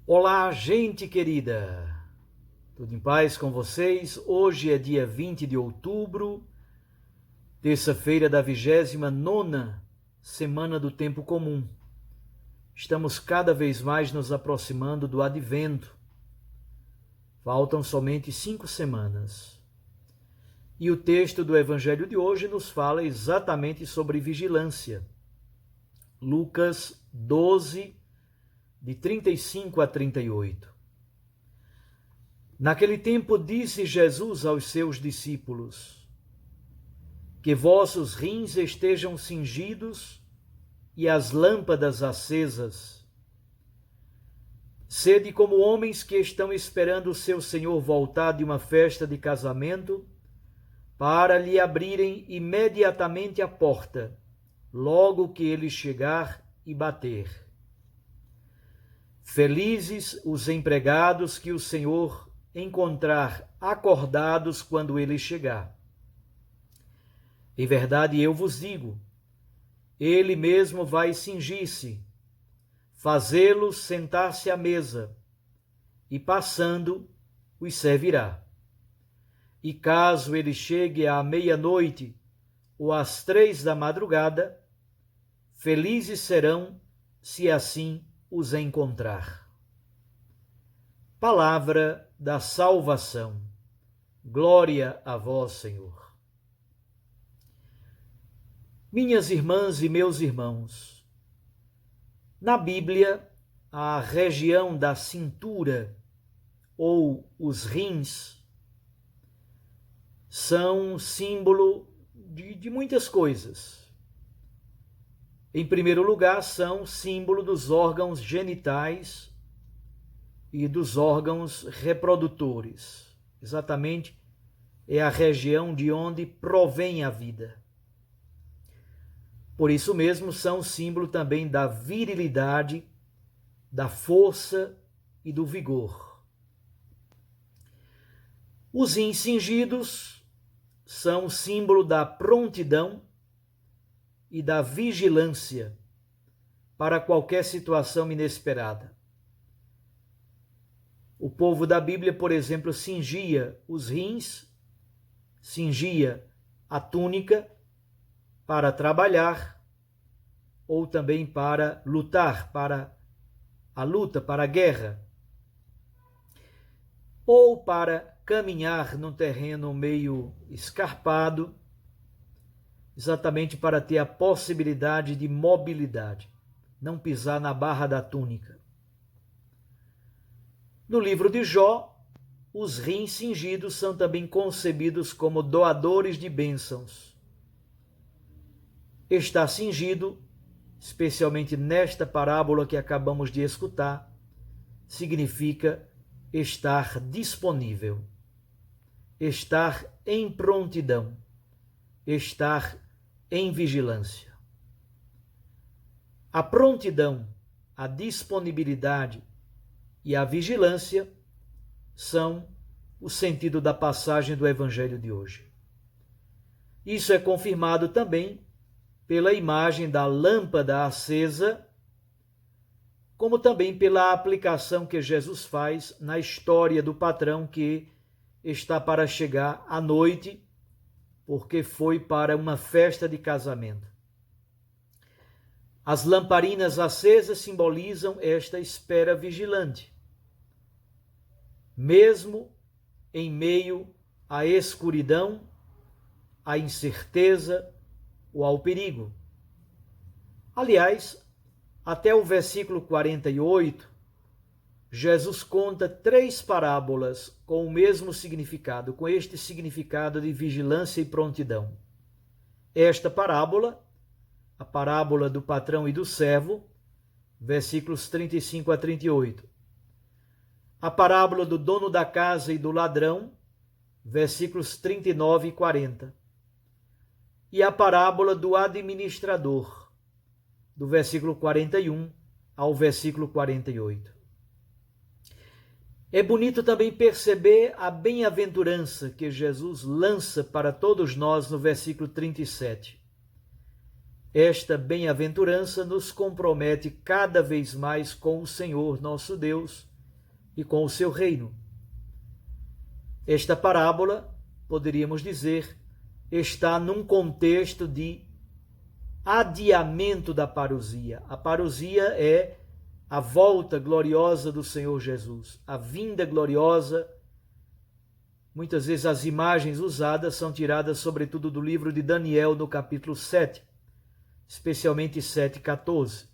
Olá, gente querida! Tudo em paz com vocês? Hoje é dia 20 de outubro, terça-feira da 29ª semana do Tempo Comum. Estamos cada vez mais nos aproximando do Advento. Faltam somente 5 semanas. E o texto do Evangelho de hoje nos fala exatamente sobre vigilância. Lucas 12, de 35 a 38. Naquele tempo disse Jesus aos seus discípulos: que vossos rins estejam cingidos e as lâmpadas acesas. Sede como homens que estão esperando o seu Senhor voltar de uma festa de casamento, para lhe abrirem imediatamente a porta, logo que ele chegar e bater. Felizes os empregados que o Senhor encontrar acordados quando ele chegar. Em verdade, eu vos digo, ele mesmo vai cingir-se, fazê-los sentar-se à mesa, e passando, os servirá. E caso ele chegue à meia-noite ou às 3 da madrugada, felizes serão se assim os encontrar. Palavra da salvação. Glória a vós, Senhor. Minhas irmãs e meus irmãos, na Bíblia, a região da cintura ou os rins são símbolo de muitas coisas. Em primeiro lugar, são símbolo dos órgãos genitais e dos órgãos reprodutores. Exatamente, é a região de onde provém a vida. Por isso mesmo, são símbolo também da virilidade, da força e do vigor. Os rins cingidos são símbolo da prontidão e da vigilância para qualquer situação inesperada. O povo da Bíblia, por exemplo, cingia os rins, cingia a túnica para trabalhar ou também para lutar, para a luta, para a guerra, ou para caminhar num terreno meio escarpado, exatamente para ter a possibilidade de mobilidade, não pisar na barra da túnica. No livro de Jó, os rins cingidos são também concebidos como doadores de bênçãos. Estar cingido, especialmente nesta parábola que acabamos de escutar, significa estar disponível, estar em prontidão, estar em vigilância. A prontidão, a disponibilidade e a vigilância são o sentido da passagem do Evangelho de hoje. Isso é confirmado também pela imagem da lâmpada acesa, como também pela aplicação que Jesus faz na história do patrão que está para chegar à noite, porque foi para uma festa de casamento. As lamparinas acesas simbolizam esta espera vigilante. Mesmo em meio à escuridão, à incerteza ou ao perigo. Aliás, até o versículo 48, Jesus conta 3 parábolas com o mesmo significado, com este significado de vigilância e prontidão. Esta parábola, a parábola do patrão e do servo, versículos 35 a 38. A parábola do dono da casa e do ladrão, versículos 39 e 40. E a parábola do administrador, do versículo 41 ao versículo 48. É bonito também perceber a bem-aventurança que Jesus lança para todos nós no versículo 37. Esta bem-aventurança nos compromete cada vez mais com o Senhor nosso Deus e com o seu reino. Esta parábola, poderíamos dizer, está num contexto de adiamento da parousia. A parousia é a volta gloriosa do Senhor Jesus, a vinda gloriosa. Muitas vezes as imagens usadas são tiradas sobretudo do livro de Daniel, no capítulo 7, especialmente 7:14.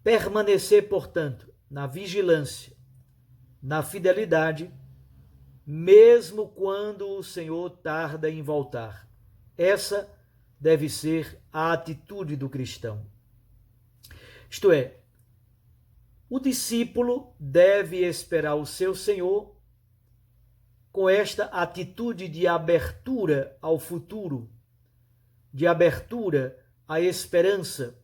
Permanecer, portanto, na vigilância, na fidelidade, mesmo quando o Senhor tarda em voltar. Essa deve ser a atitude do cristão. Isto é, o discípulo deve esperar o seu Senhor com esta atitude de abertura ao futuro, de abertura à esperança,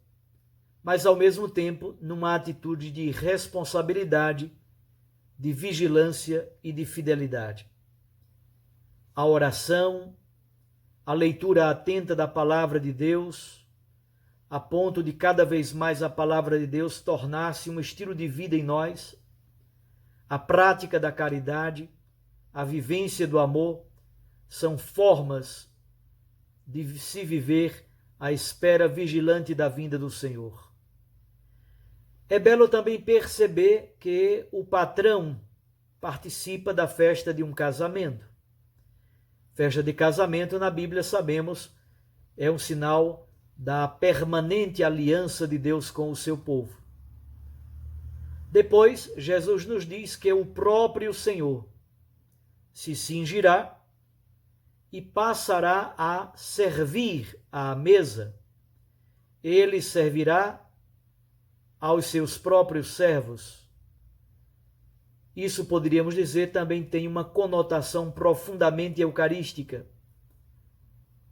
mas ao mesmo tempo numa atitude de responsabilidade, de vigilância e de fidelidade. A oração, a leitura atenta da palavra de Deus, a ponto de cada vez mais a palavra de Deus tornar-se um estilo de vida em nós, a prática da caridade, a vivência do amor, são formas de se viver à espera vigilante da vinda do Senhor. É belo também perceber que o patrão participa da festa de um casamento. Festa de casamento, na Bíblia, sabemos, é um sinal da permanente aliança de Deus com o seu povo. Depois, Jesus nos diz que o próprio Senhor se cingirá e passará a servir à mesa. Ele servirá aos seus próprios servos. Isso, poderíamos dizer, também tem uma conotação profundamente eucarística.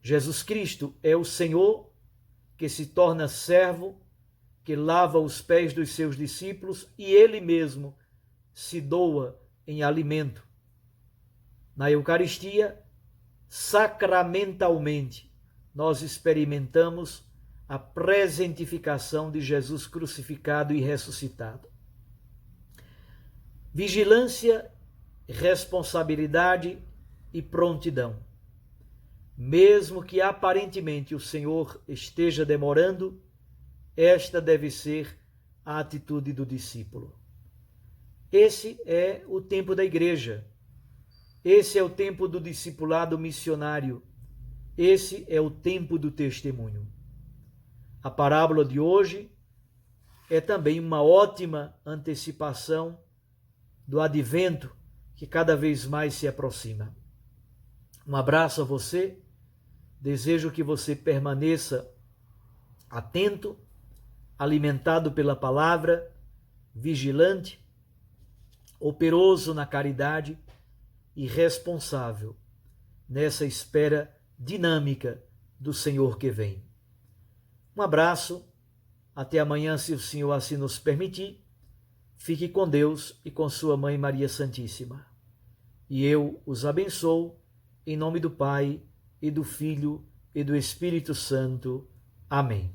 Jesus Cristo é o Senhor que se torna servo, que lava os pés dos seus discípulos e ele mesmo se doa em alimento. Na Eucaristia, sacramentalmente, nós experimentamos a presentificação de Jesus crucificado e ressuscitado. Vigilância, responsabilidade e prontidão. Mesmo que aparentemente o Senhor esteja demorando, esta deve ser a atitude do discípulo. Esse é o tempo da igreja. Esse é o tempo do discipulado missionário. Esse é o tempo do testemunho. A parábola de hoje é também uma ótima antecipação do advento que cada vez mais se aproxima. Um abraço a você, desejo que você permaneça atento, alimentado pela palavra, vigilante, operoso na caridade e responsável nessa espera dinâmica do Senhor que vem. Um abraço, até amanhã, se o Senhor assim nos permitir. Fique com Deus e com sua Mãe Maria Santíssima. E eu os abençoo, em nome do Pai, e do Filho, e do Espírito Santo. Amém.